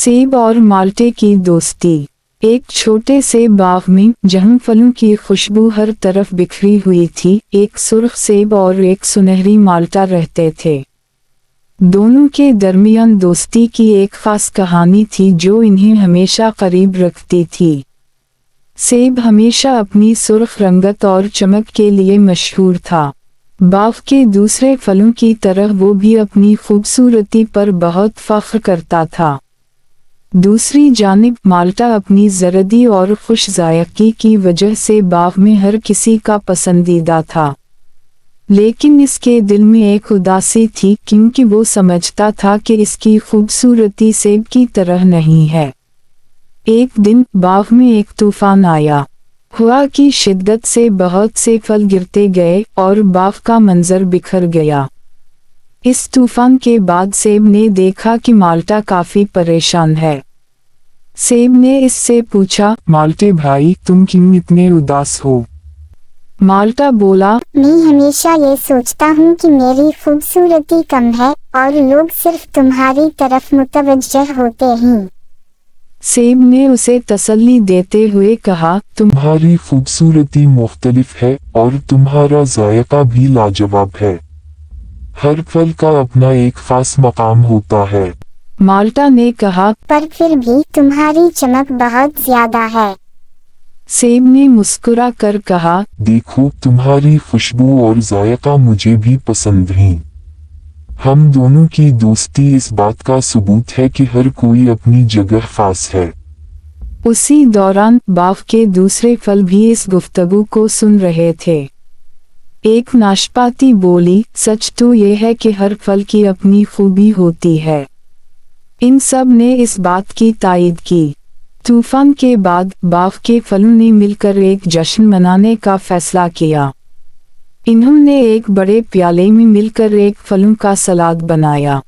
सेब और माल्टे की दोस्ती। एक छोटे से बाग में, जहां फलों की खुशबू हर तरफ बिखरी हुई थी, एक सुर्ख सेब और एक सुनहरी माल्टा रहते थे। दोनों के दरमियान दोस्ती की एक खास कहानी थी जो इन्हें हमेशा करीब रखती थी। सेब हमेशा अपनी सुर्ख रंगत और चमक के लिए मशहूर था। बाग के दूसरे फलों की तरह वो भी अपनी खूबसूरती पर बहुत फख्र करता था। दूसरी जानिब माल्टा अपनी जर्दी और खुश जायकी की वजह से बाग में हर किसी का पसंदीदा था। लेकिन इसके दिल में एक उदासी थी, क्योंकि वो समझता था कि इसकी खूबसूरती सेब की तरह नहीं है। एक दिन बाग में एक तूफान आया। हवा की शिद्दत से बहुत से फल गिरते गए और बाग का मंजर बिखर गया। इस तूफान के बाद सेब ने देखा कि माल्टा काफी परेशान है। सेब ने इससे पूछा, माल्टे भाई, तुम क्यों इतने उदास हो? माल्टा बोला, मैं हमेशा ये सोचता हूँ कि मेरी खूबसूरती कम है और लोग सिर्फ तुम्हारी तरफ मुतवज्जह होते हैं। सेब ने उसे तसल्ली देते हुए कहा, तुम्हारी खूबसूरती मुख्तलिफ है और तुम्हारा जायका भी लाजवाब है। हर फल का अपना एक खास मकाम होता है। माल्टा ने कहा, पर फिर भी तुम्हारी चमक बहुत ज्यादा है। सेब ने मुस्कुरा कर कहा, देखो, तुम्हारी खुशबू और जायका मुझे भी पसंद हैं। हम दोनों की दोस्ती इस बात का सबूत है कि हर कोई अपनी जगह खास है। उसी दौरान बाग के दूसरे फल भी इस गुफ्तगू को सुन रहे थे। एक नाशपाती बोली, सच तो ये है कि हर फल की अपनी खूबी होती है। इन सब ने इस बात की तायद की। तूफान के बाद बाग के फलों ने मिलकर एक जश्न मनाने का फैसला किया। इन्होंने एक बड़े प्याले में मिलकर एक फलों का सलाद बनाया।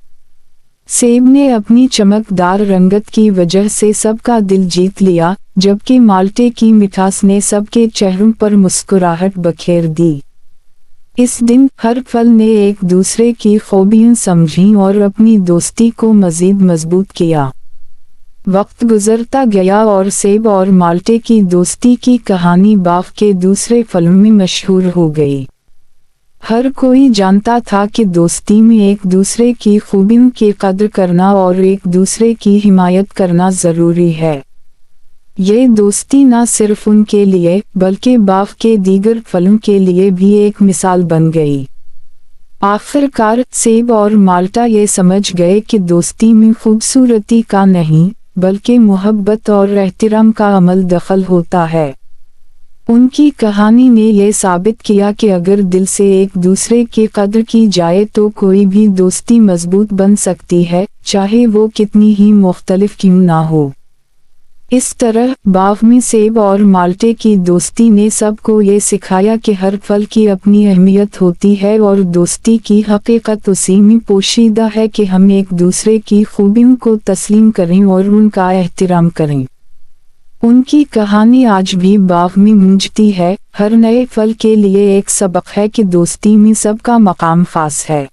सेब ने अपनी चमकदार रंगत की वजह से सबका दिल जीत लिया, जबकि माल्टे की मिठास ने सबके चेहरों पर मुस्कुराहट बखेर दी। इस दिन हर फल ने एक दूसरे की खूबियां समझी और अपनी दोस्ती को मजीद मजबूत किया। वक्त गुजरता गया और सेब और माल्टे की दोस्ती की कहानी बाग के दूसरे फलों में मशहूर हो गई। हर कोई जानता था कि दोस्ती में एक दूसरे की खूबियों की कद्र करना और एक दूसरे की हिमायत करना ज़रूरी है। ये दोस्ती न सिर्फ उनके लिए बल्कि बाग के दीगर फलों के लिए भी एक मिसाल बन गई। आखिरकार सेब और माल्टा ये समझ गए कि दोस्ती में खूबसूरती का नहीं बल्कि मोहब्बत और एहतराम का अमल दखल होता है। उनकी कहानी ने यह साबित किया कि अगर दिल से एक दूसरे की कद्र की जाए तो कोई भी दोस्ती मजबूत बन सकती है, चाहे वो कितनी ही मुख्तलिफ क्यों ना हो। इस तरह बाग में सेब और माल्टे की दोस्ती ने सबको ये सिखाया कि हर फल की अपनी अहमियत होती है और दोस्ती की हकीकत उसी में पोशीदा है कि हम एक दूसरे की खूबियों को तस्लीम करें और उनका एहतराम करें। उनकी कहानी आज भी बाग में गूंजती है। हर नए फल के लिए एक सबक है कि दोस्ती में सबका मकाम खास है।